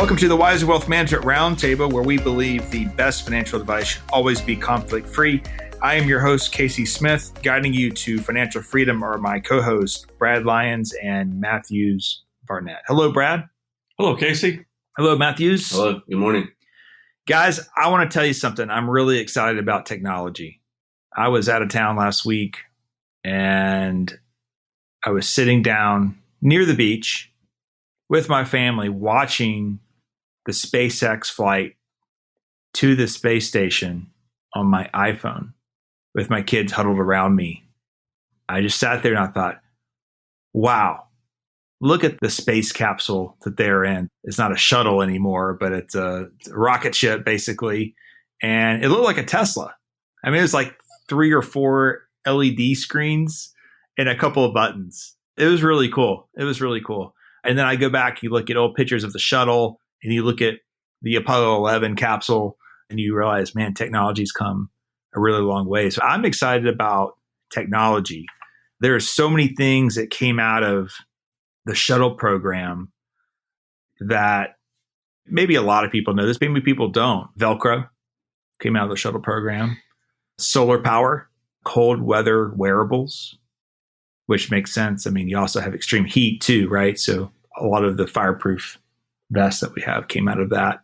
Welcome to the Wiser Wealth Management Roundtable, where we believe the best financial advice should always be conflict-free. I am your host, Casey Smith. Guiding you to financial freedom are my co-hosts, Brad Lyons and Matthews Barnett. Hello, Brad. Hello, Casey. Hello, Matthews. Hello. Good morning. Guys, I want to tell you something. I'm really excited about technology. I was out of town last week, and I was sitting down near the beach with my family watching the SpaceX flight to the space station on my iPhone with my kids huddled around me. I just sat there and I thought, wow, look at the space capsule that they're in. It's not a shuttle anymore, but it's a rocket ship basically. And it looked like a Tesla. I mean, it was like 3 or 4 LED screens and a couple of buttons. It was really cool. And then I go back, you look at old pictures of the shuttle, and you look at the Apollo 11 capsule, and you realize, man, technology's come a really long way. So I'm excited about technology. There are so many things that came out of the shuttle program that maybe a lot of people know this, maybe people don't. Velcro came out of the shuttle program. Solar power, cold weather wearables, which makes sense. I mean, you also have extreme heat too, right? So a lot of the fireproof vests that we have came out of that.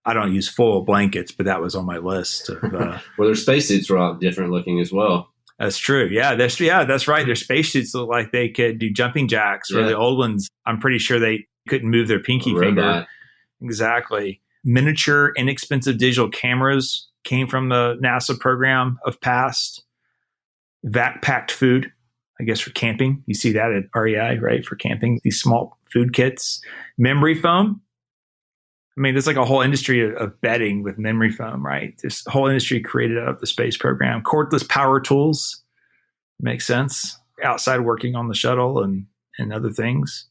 I don't use full blankets, but that was on my list. Of, well, their spacesuits were all different looking as well. That's true. Yeah, that's right. Their spacesuits look like they could do jumping jacks. Or the old ones, I'm pretty sure they couldn't move their pinky finger. Exactly. Miniature, inexpensive digital cameras came from the NASA program of past. Vac-packed food, I guess, for camping. You see that at REI, right? For camping, these small food kits. Memory foam. I mean, there's like a whole industry of bedding with memory foam, right? This whole industry created out of the space program. Cordless power tools. Makes sense. Outside working on the shuttle and other things.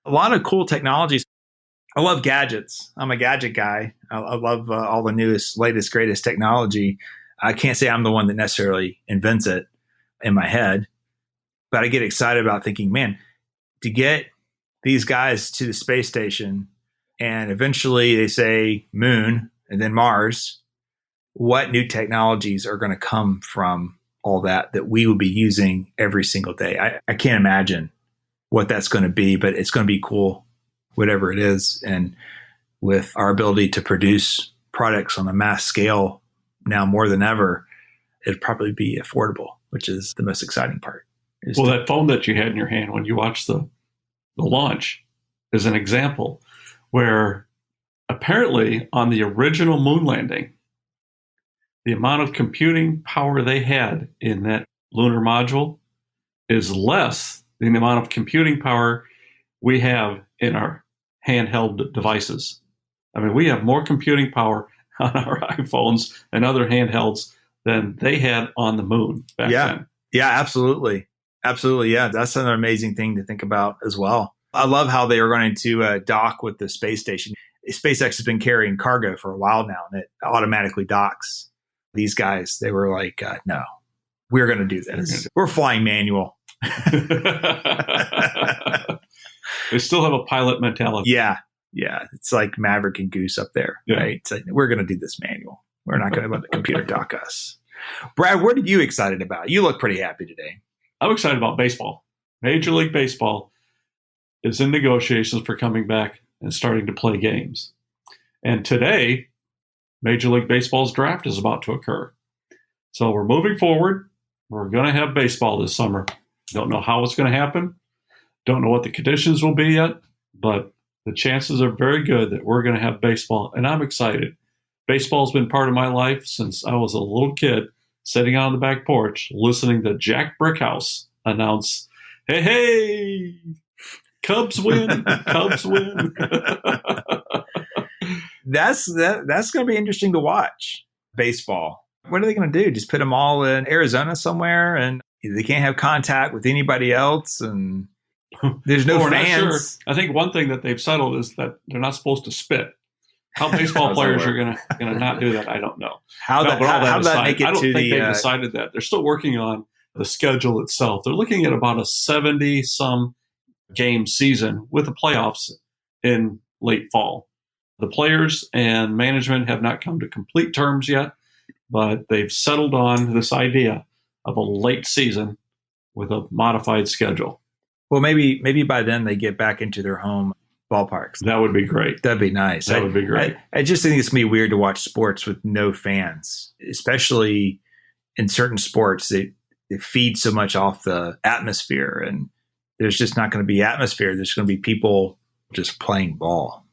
A lot of cool technologies. I love gadgets. I'm a gadget guy. I love all the newest, latest, greatest technology. I can't say I'm the one that necessarily invents it in my head, but I get excited about thinking, man, to get these guys to the space station and eventually they say moon and then Mars, what new technologies are going to come from all that we will be using every single day? I can't imagine what that's going to be, but it's going to be cool, whatever it is. And with our ability to produce products on a mass scale now more than ever, it'd probably be affordable, which is the most exciting part. Well, that phone that you had in your hand when you watched the launch is an example where apparently on the original moon landing, the amount of computing power they had in that lunar module is less than the amount of computing power we have in our handheld devices. I mean, we have more computing power on our iPhones and other handhelds than they had on the moon back then. Yeah, absolutely. Absolutely. Yeah. That's another amazing thing to think about as well. I love how they are going to dock with the space station. SpaceX has been carrying cargo for a while now, and it automatically docks. These guys, they were like, no, we're going to do this. We're flying manual. They still have a pilot mentality. Yeah. It's like Maverick and Goose up there, right? It's like, we're going to do this manual. We're not going to let the computer dock us. Brad, what are you excited about? You look pretty happy today. I'm excited about baseball. Major League Baseball is in negotiations for coming back and starting to play games. And today, Major League Baseball's draft is about to occur. So we're moving forward. We're going to have baseball this summer. Don't know how it's going to happen. Don't know what the conditions will be yet, but the chances are very good that we're going to have baseball, and I'm excited. Baseball's been part of my life since I was a little kid, sitting on the back porch, listening to Jack Brickhouse announce, hey, Cubs win, Cubs win. That's going to be interesting to watch, baseball. What are they going to do? Just put them all in Arizona somewhere, and they can't have contact with anybody else, and there's no fans. Not sure. I think one thing that they've settled is that they're not supposed to spit. How baseball players are going to not do that, I don't know. How that make it I don't to think they've decided that. They're still working on the schedule itself. They're looking at about a 70-some game season with the playoffs in late fall. The players and management have not come to complete terms yet, but they've settled on this idea of a late season with a modified schedule. Well, maybe by then they get back into their home ballparks. That would be great. That'd be nice. That would be great. I just think it's going to be weird to watch sports with no fans, especially in certain sports. They feed so much off the atmosphere, and there's just not going to be atmosphere. There's going to be people just playing ball.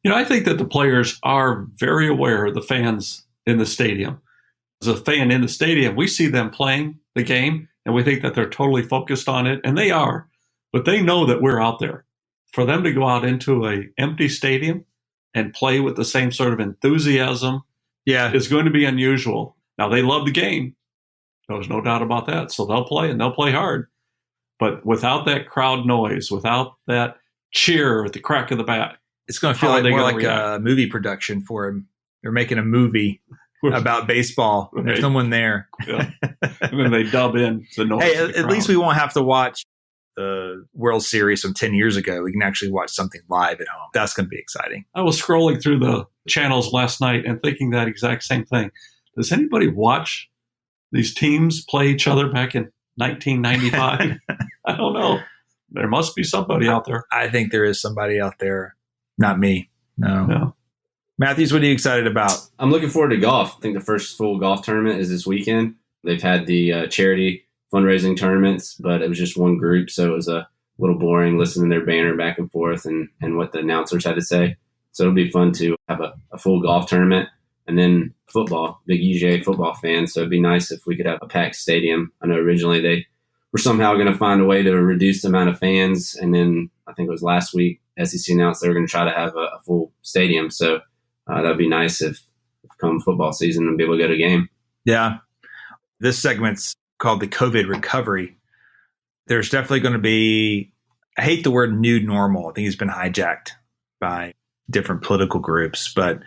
I think that the players are very aware of the fans in the stadium. As a fan in the stadium, we see them playing the game, and we think that they're totally focused on it, and they are. But they know that we're out there. For them to go out into an empty stadium and play with the same sort of enthusiasm is going to be unusual. Now, they love the game. There's no doubt about that. So they'll play, and they'll play hard. But without that crowd noise, without that cheer at the crack of the bat, it's going to feel more like a movie production for them. They're making a movie about baseball. Right. There's no one there. Yeah. And then they dub in the noise. Hey, at least we won't have to watch the World Series from 10 years ago. We can actually watch something live at home. That's going to be exciting. I was scrolling through the channels last night and thinking that exact same thing. Does anybody watch these teams play each other back in 1995? I don't know. There must be somebody out there. I think there is somebody out there. Not me. No. Matthews, what are you excited about? I'm looking forward to golf. I think the first full golf tournament is this weekend. They've had the charity fundraising tournaments, but it was just one group, so it was a little boring listening to their banner back and forth and what the announcers had to say. So it'll be fun to have a full golf tournament. And then football, big UGA football fan, so it'd be nice if we could have a packed stadium. I know originally they were somehow going to find a way to reduce the amount of fans, and then I think it was last week, SEC announced they were going to try to have a full stadium. So that'd be nice if come football season and be able to go to a game. Yeah. This segment's called the COVID recovery. There's definitely going to be, I hate the word new normal. I think it's been hijacked by different political groups, but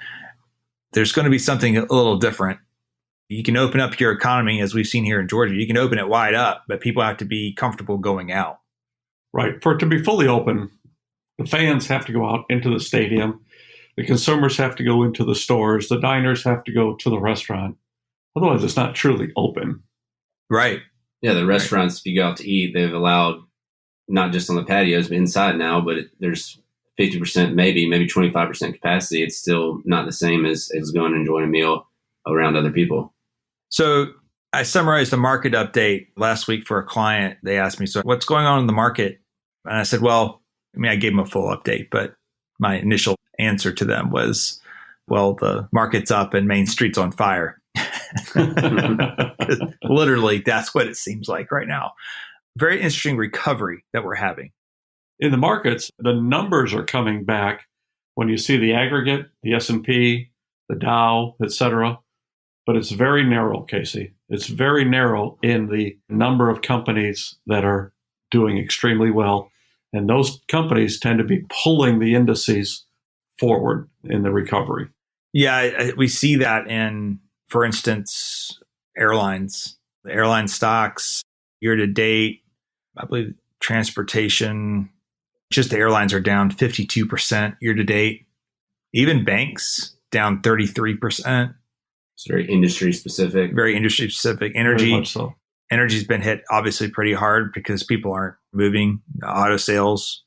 there's going to be something a little different. You can open up your economy, as we've seen here in Georgia. You can open it wide up, but people have to be comfortable going out. Right. For it to be fully open, the fans have to go out into the stadium. The consumers have to go into the stores. The diners have to go to the restaurant. Otherwise, it's not truly open. Right. Yeah, the restaurants, if you go out to eat, they've allowed not just on the patios, but inside now, but there's 50%, maybe 25% capacity. It's still not the same as going and enjoying a meal around other people. So I summarized a market update last week for a client. They asked me, so what's going on in the market? And I said, I gave them a full update, but my initial answer to them was, the market's up and Main Street's on fire. Literally, that's what it seems like right now. Very interesting recovery that we're having. In the markets, the numbers are coming back when you see the aggregate, the S&P, the Dow, etc. But it's very narrow, Casey. It's very narrow in the number of companies that are doing extremely well. And those companies tend to be pulling the indices forward in the recovery. Yeah, we see that in, for instance, airlines. The airline stocks year to date, I believe transportation, just the airlines are down 52% year to date. Even banks down 33%. It's very industry specific. Very industry specific. Energy. Very much so. Energy's been hit obviously pretty hard because people aren't moving. Auto sales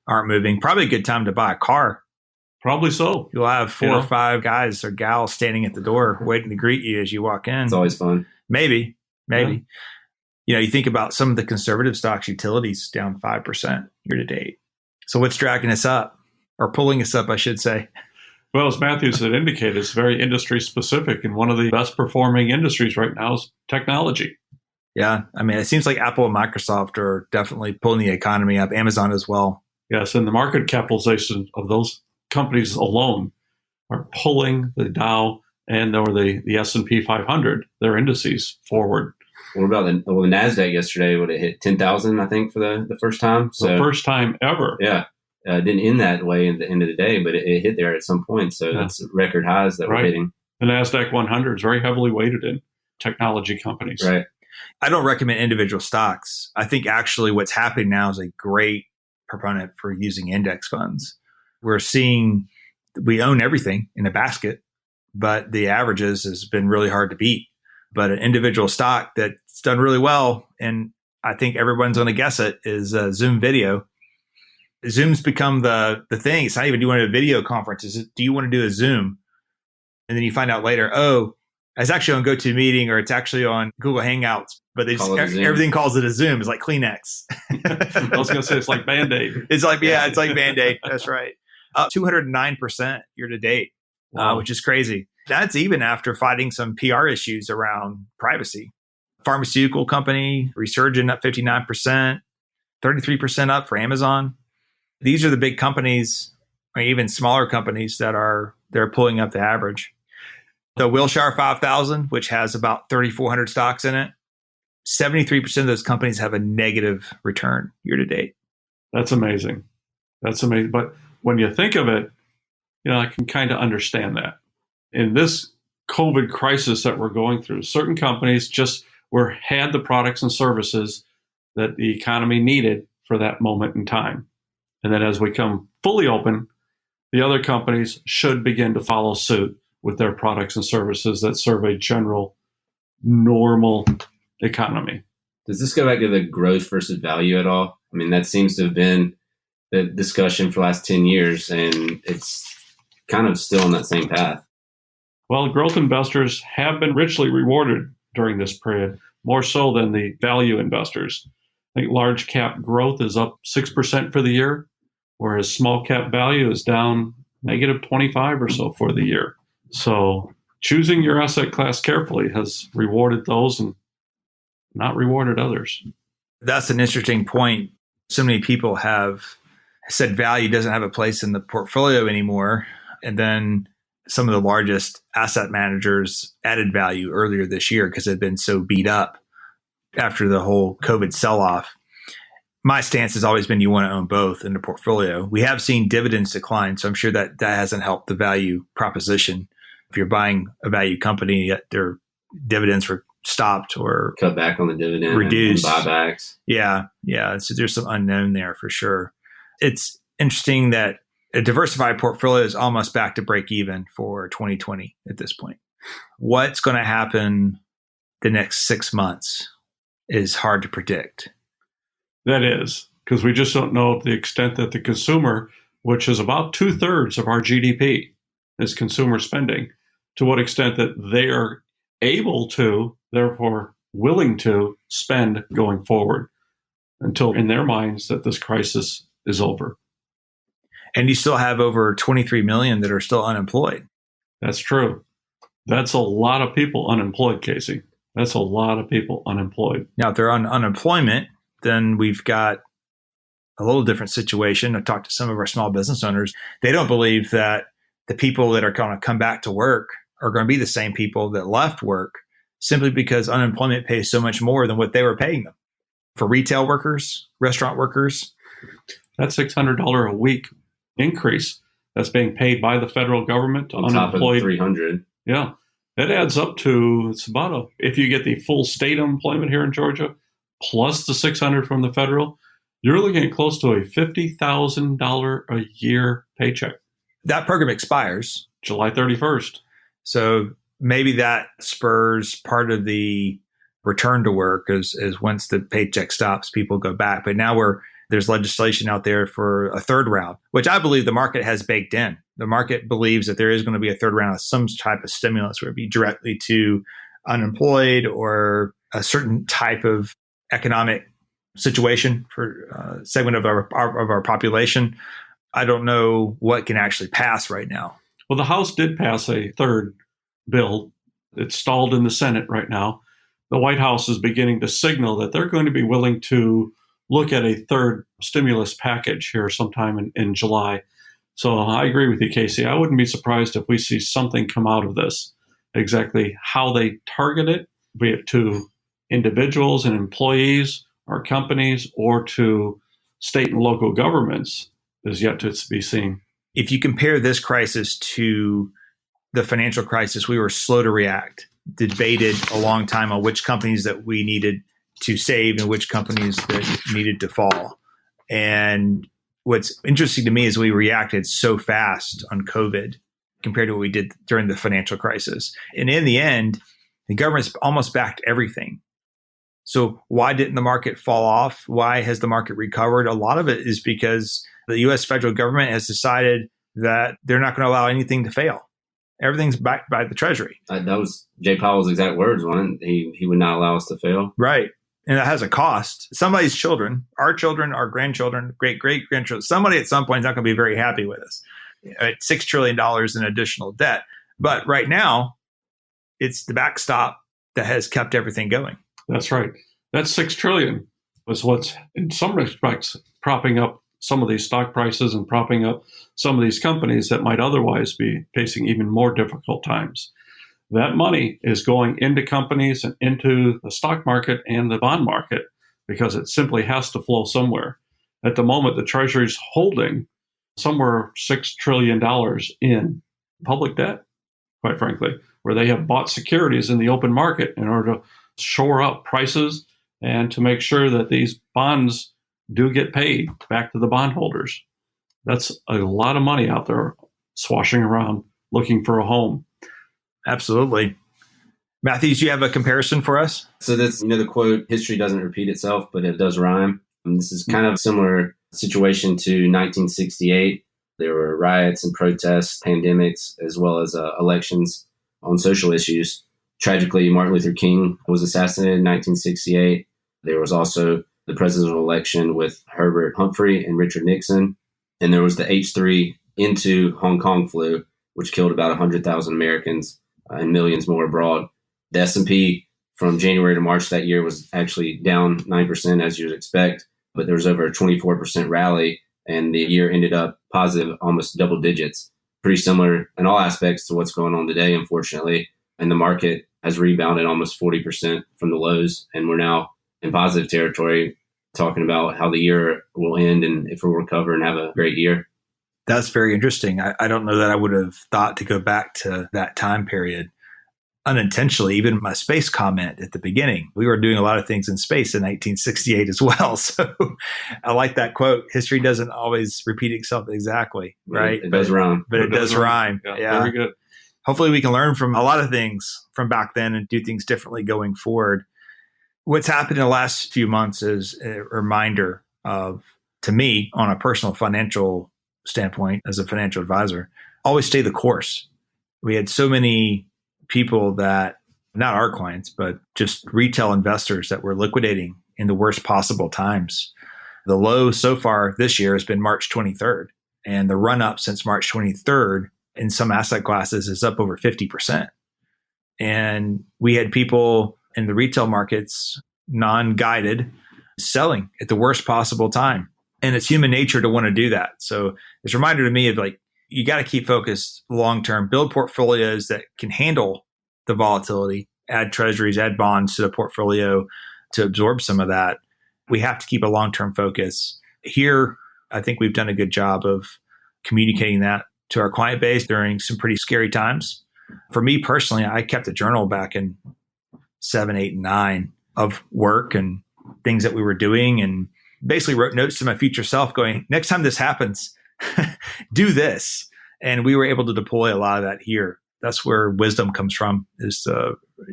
aren't moving. Probably a good time to buy a car. Probably so. You'll have four or five guys or gals standing at the door waiting to greet you as you walk in. It's always fun. Maybe. Yeah. You think about some of the conservative stocks, utilities down 5% year to date. So what's dragging us up, or pulling us up, I should say? Well, as Matthews had indicated, it's very industry specific. And one of the best performing industries right now is technology. Yeah. It seems like Apple and Microsoft are definitely pulling the economy up. Amazon as well. Yes. And the market capitalization of those companies alone are pulling the Dow or the S&P 500, their indices, forward. What about the NASDAQ yesterday? Would it hit 10,000, I think, for the first time? So, the first time ever. Yeah. It didn't end that way at the end of the day, but it hit there at some point. So that's record highs that we're hitting. The NASDAQ 100 is very heavily weighted in technology companies. Right. I don't recommend individual stocks. I think actually what's happening now is a great proponent for using index funds. We're seeing We own everything in a basket, but the averages has been really hard to beat. But an individual stock that's done really well, and I think everyone's going to guess it, is Zoom Video. Zoom's become the thing. It's not even, do you want to do a video conference? Do you want to do a Zoom? And then you find out later, oh, it's actually on GoToMeeting, or it's actually on Google Hangouts, but everything calls it a Zoom. It's like Kleenex. I was going to say it's like Band-Aid. It's like Band-Aid. That's right. Up 209% year to date, which is crazy. That's even after fighting some PR issues around privacy. Pharmaceutical company, Resurgent up 59%, 33% up for Amazon. These are the big companies, or even smaller companies they're pulling up the average. The Wilshire 5000, which has about 3,400 stocks in it, 73% of those companies have a negative return year to date. That's amazing. But when you think of it, I can kind of understand that. In this COVID crisis that we're going through, certain companies just had the products and services that the economy needed for that moment in time. And then as we come fully open, the other companies should begin to follow suit with their products and services that serve a general, normal economy. Does this go back to the growth versus value at all? I mean, that seems to have been the discussion for the last 10 years, and it's kind of still on that same path. Well, growth investors have been richly rewarded during this period, more so than the value investors. I think large cap growth is up 6% for the year, whereas small cap value is down negative 25 or so for the year. So choosing your asset class carefully has rewarded those and not rewarded others. That's an interesting point. So many people have said value doesn't have a place in the portfolio anymore. And then some of the largest asset managers added value earlier this year because they'd been so beat up after the whole COVID sell-off. My stance has always been you want to own both in the portfolio. We have seen dividends decline, so I'm sure that hasn't helped the value proposition. If you're buying a value company, yet their dividends were stopped or cut back on the dividend, reduced, and buybacks. Yeah. So there's some unknown there for sure. It's interesting that a diversified portfolio is almost back to break even for 2020 at this point. What's going to happen the next 6 months is hard to predict. That is, because we just don't know the extent that the consumer, which is about 2/3 of our GDP, is consumer spending, to what extent that they are able to, therefore willing to spend going forward until in their minds that this crisis is over. And you still have over 23 million that are still unemployed. That's true. That's a lot of people unemployed, Casey. That's a lot of people unemployed. Now, if they're on unemployment, then we've got a little different situation. I talked to some of our small business owners. They don't believe that the people that are going to come back to work are going to be the same people that left work, simply because unemployment pays so much more than what they were paying them. For retail workers, restaurant workers, that $600 a week increase that's being paid by the federal government to on unemployed. Top of $300. Yeah. That adds up to, if you get the full state unemployment here in Georgia, plus the $600 from the federal, you're looking at close to a $50,000 a year paycheck. That program expires July 31st. So maybe that spurs part of the return to work as once the paycheck stops, people go back. But now there's legislation out there for a third round, which I believe the market has baked in. The market believes that there is going to be a third round of some type of stimulus, where it be directly to unemployed or a certain type of economic situation for a segment of our population. I don't know what can actually pass right now. Well, the House did pass a third bill. It's stalled in the Senate right now. The White House is beginning to signal that they're going to be willing to look at a third stimulus package here sometime in July. So I agree with you, Casey. I wouldn't be surprised if we see something come out of this. Exactly how they target it, be it to individuals and employees or companies or to state and local governments, is yet to be seen. If you compare this crisis to the financial crisis, we were slow to react, debated a long time on which companies that we needed to save and which companies that needed to fall. And what's interesting to me is we reacted so fast on COVID compared to what we did during the financial crisis. And in the end, the government's almost backed everything. So why didn't the market fall off? Why has the market recovered? A lot of it is because the U.S. federal government has decided that they're not going to allow anything to fail. Everything's backed by the Treasury. That was Jay Powell's exact words, wasn't it? He would not allow us to fail. Right. And that has a cost. Somebody's children, our grandchildren, great-great-grandchildren, somebody at some point is not going to be very happy with us at $6 trillion in additional debt. But right now, it's the backstop that has kept everything going. That's right. That $6 trillion was what's, in some respects, propping up some of these stock prices and propping up some of these companies that might otherwise be facing even more difficult times. That money is going into companies and into the stock market and the bond market because it simply has to flow somewhere. At the moment, the Treasury's holding somewhere $6 trillion in public debt, quite frankly, where they have bought securities in the open market in order to shore up prices and to make sure that these bonds do get paid back to the bondholders. That's a lot of money out there swashing around looking for a home. Absolutely. Matthews, you have a comparison for us? So that's, the quote, history doesn't repeat itself, but it does rhyme. And this is kind of a similar situation to 1968. There were riots and protests, pandemics, as well as elections on social issues. Tragically, Martin Luther King was assassinated in 1968. There was also the presidential election with Herbert Humphrey and Richard Nixon. And there was the H3N2 Hong Kong flu, which killed about 100,000 Americans and millions more abroad. The S&P from January to March that year was actually down 9%, as you'd expect, but there was over a 24% rally, and the year ended up positive, almost double digits. Pretty similar in all aspects to what's going on today, unfortunately. And the market has rebounded almost 40% from the lows, and we're now in positive territory, talking about how the year will end and if we'll recover and have a great year. That's very interesting. I don't know that I would have thought to go back to that time period unintentionally. Even my space comment at the beginning, we were doing a lot of things in space in 1968 as well. So I like that quote. History doesn't always repeat itself exactly, right? It does rhyme. But it does rhyme. Yeah. Very good. Hopefully we can learn from a lot of things from back then and do things differently going forward. What's happened in the last few months is a reminder of, to me, on a personal financial standpoint, as a financial advisor, always stay the course. We had so many people that, not our clients, but just retail investors that were liquidating in the worst possible times. The low so far this year has been March 23rd, and the run up since March 23rd in some asset classes is up over 50%. And we had people in the retail markets, non-guided, selling at the worst possible time. And it's human nature to want to do that. So it's a reminder to me of you got to keep focused long-term, build portfolios that can handle the volatility, add treasuries, add bonds to the portfolio to absorb some of that. We have to keep a long-term focus. Here, I think we've done a good job of communicating that to our client base during some pretty scary times. For me personally, I kept a journal back in 7, 8, and 9 of work and things that we were doing, and basically wrote notes to my future self going, next time this happens, do this. And we were able to deploy a lot of that here. That's where wisdom comes from, is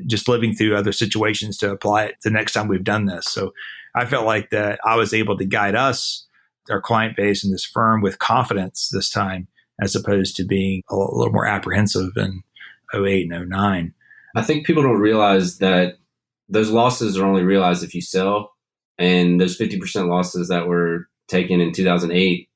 just living through other situations to apply it the next time we've done this. So I felt like that I was able to guide us, our client base and this firm, with confidence this time, as opposed to being a little more apprehensive in 08 and 09. I think people don't realize that those losses are only realized if you sell. And those 50% losses that were taken in 2008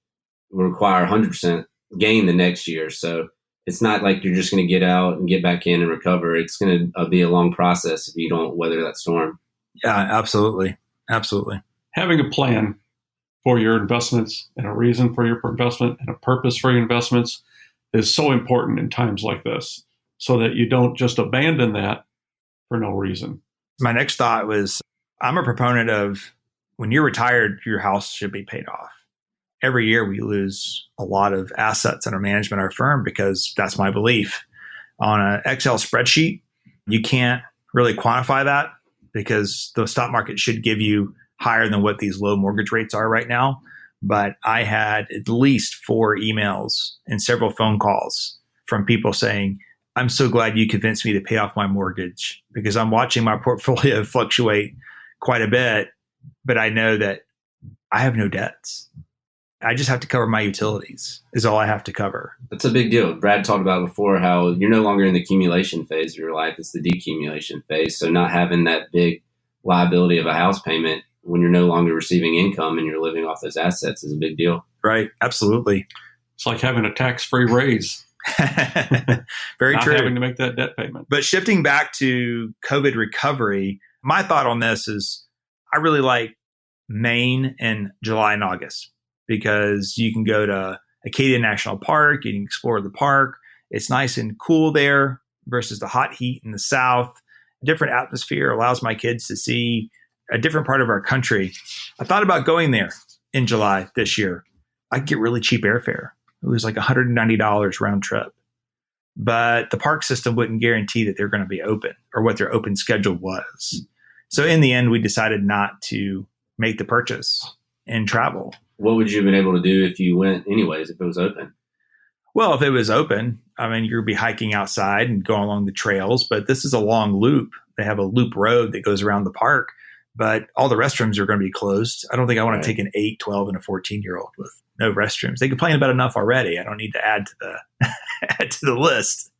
will require 100% gain the next year. So it's not like you're just going to get out and get back in and recover. It's going to be a long process if you don't weather that storm. Yeah, absolutely. Absolutely. Having a plan for your investments and a reason for your investment and a purpose for your investments is so important in times like this, so that you don't just abandon that for no reason. My next thought was, I'm a proponent of, when you're retired, your house should be paid off. Every year we lose a lot of assets under management, our firm, because that's my belief. On an Excel spreadsheet, you can't really quantify that because the stock market should give you higher than what these low mortgage rates are right now. but I had at least 4 emails and several phone calls from people saying, I'm so glad you convinced me to pay off my mortgage because I'm watching my portfolio fluctuate quite a bit, but I know that I have no debts. I just have to cover my utilities is all I have to cover. That's a big deal. Brad talked about before how you're no longer in the accumulation phase of your life. It's the decumulation phase. So not having that big liability of a house payment when you're no longer receiving income and you're living off those assets is a big deal. Right. Absolutely. It's like having a tax-free raise. Very not true. having to make that debt payment. But shifting back to COVID recovery, my thought on this is I really like Maine in July and August because you can go to Acadia National Park, you can explore the park. It's nice and cool there versus the hot heat in the South. A different atmosphere allows my kids to see a different part of our country. I thought about going there in July this year. I could get really cheap airfare. It was like $190 round trip. But the park system wouldn't guarantee that they're going to be open or what their open schedule was. So in the end, we decided not to make the purchase and travel. What would you have been able to do if you went anyways, if it was open? Well, if it was open, I mean, you'd be hiking outside and going along the trails, but this is a long loop. They have a loop road that goes around the park, but all the restrooms are going to be closed. I don't think I want to take an 8, 12, and a 14-year-old with no restrooms. They complain about enough already. I don't need to add to the add to the list.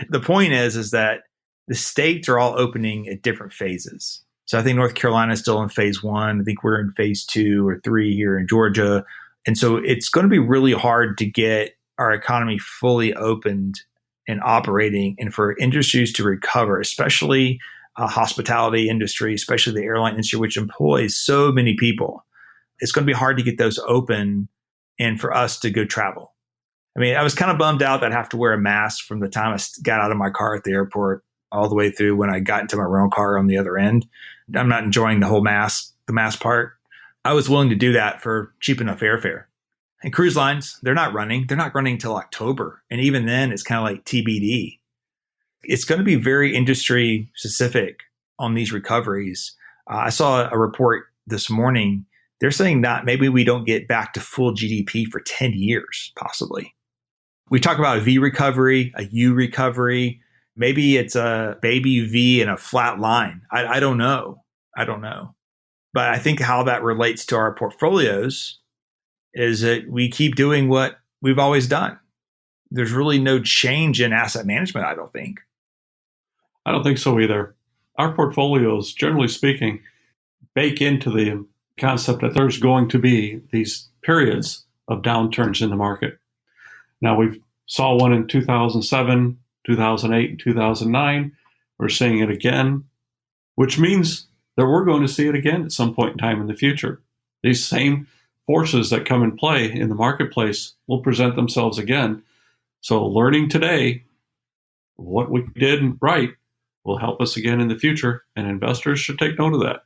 The point is that the states are all opening at different phases. So I think North Carolina is still in phase 1. I think we're in phase 2 or 3 here in Georgia. And so it's going to be really hard to get our economy fully opened and operating and for industries to recover, especially hospitality industry, especially the airline industry, which employs so many people. It's going to be hard to get those open and for us to go travel. I mean, I was kind of bummed out that I'd have to wear a mask from the time I got out of my car at the airport all the way through when I got into my rental car on the other end. I'm not enjoying the mask part. I was willing to do that for cheap enough airfare. And cruise lines, they're not running. They're not running till October. And even then, it's kind of like TBD. It's going to be very industry specific on these recoveries. I saw a report this morning. They're saying that maybe we don't get back to full GDP for 10 years, possibly. We talk about a V recovery, a U recovery. Maybe it's a baby V and a flat line. I don't know. But I think how that relates to our portfolios is that we keep doing what we've always done. There's really no change in asset management, I don't think. I don't think so either. Our portfolios, generally speaking, bake into the concept that there's going to be these periods of downturns in the market. Now, we saw one in 2007, 2008, and 2009. We're seeing it again, which means that we're going to see it again at some point in time in the future. These same forces that come in play in the marketplace will present themselves again. So learning today what we did right will help us again in the future, and investors should take note of that.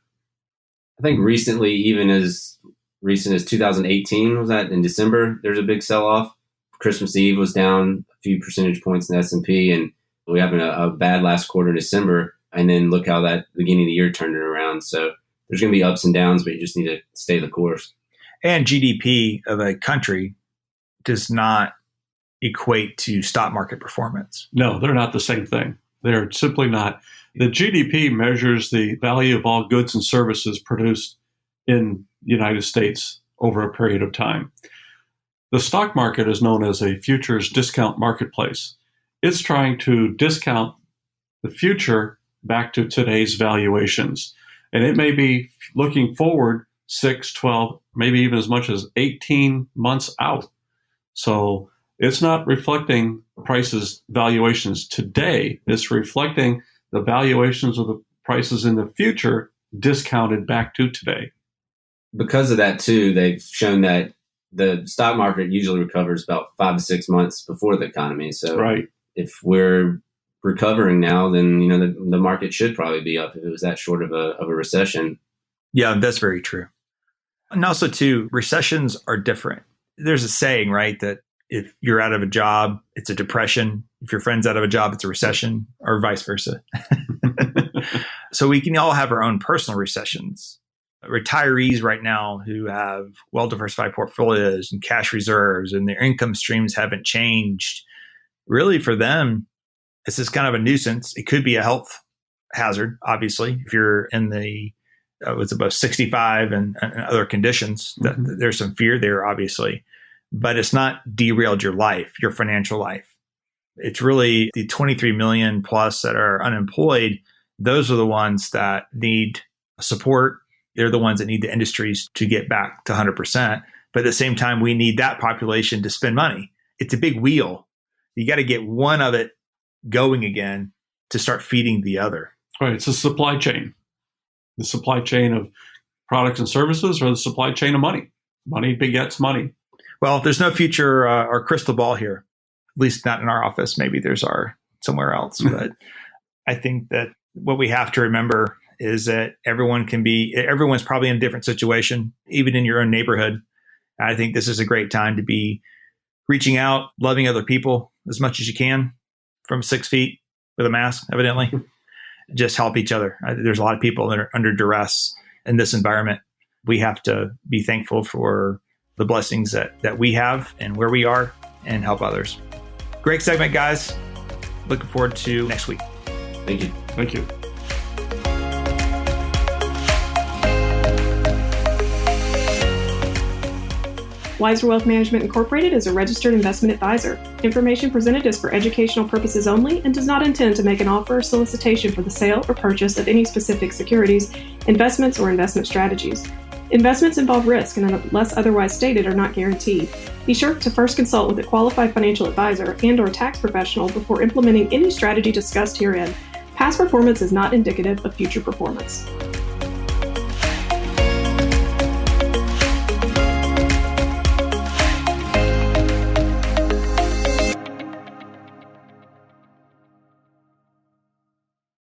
I think recently, even as recent as 2018, was that in December, there's a big sell-off. Christmas Eve was down a few percentage points in the S&P, and we having a bad last quarter in December, and then look how that beginning of the year turned it around. So there's going to be ups and downs, but you just need to stay the course. And GDP of a country does not equate to stock market performance. No, they're not the same thing. They're simply not. The GDP measures the value of all goods and services produced in the United States over a period of time. The stock market is known as a futures discount marketplace. It's trying to discount the future back to today's valuations. And it may be looking forward 6, 12, maybe even as much as 18 months out. So it's not reflecting prices, valuations today. It's reflecting the valuations of the prices in the future discounted back to today. Because of that, too, they've shown that the stock market usually recovers about 5 to 6 months before the economy. So right. If we're recovering now, then the market should probably be up if it was that short of a recession. Yeah, that's very true. And also, too, recessions are different. There's a saying, right, that if you're out of a job, it's a depression. If your friend's out of a job, it's a recession, or vice versa. So we can all have our own personal recessions. retirees right now who have well-diversified portfolios and cash reserves and their income streams haven't changed. Really for them, this is kind of a nuisance. It could be a health hazard, obviously, if you're in the was above 65 and other conditions. There's some fear there, obviously, but it's not derailed your life, your financial life. It's really the 23 million plus that are unemployed. Those are the ones that need support. They're the ones that need the industries to get back to 100%. But at the same time, we need that population to spend money. It's a big wheel. You got to get one of it going again to start feeding the other. Right. It's a supply chain. The supply chain of products and services, or the supply chain of money. Money begets money. Well, there's no future or crystal ball here, at least not in our office. Maybe there's somewhere else. But I think that what we have to remember is that everyone's probably in a different situation, even in your own neighborhood. I think this is a great time to be reaching out, loving other people as much as you can from 6 feet with a mask, evidently. Just help each other. There's a lot of people that are under duress in this environment. We have to be thankful for the blessings that we have and where we are and help others. Great segment, guys. Looking forward to next week. Thank you. Thank you. Wiser Wealth Management Incorporated is a registered investment advisor. Information presented is for educational purposes only and does not intend to make an offer or solicitation for the sale or purchase of any specific securities, investments, or investment strategies. Investments involve risk and, unless otherwise stated, are not guaranteed. Be sure to first consult with a qualified financial advisor and/or tax professional before implementing any strategy discussed herein. Past performance is not indicative of future performance.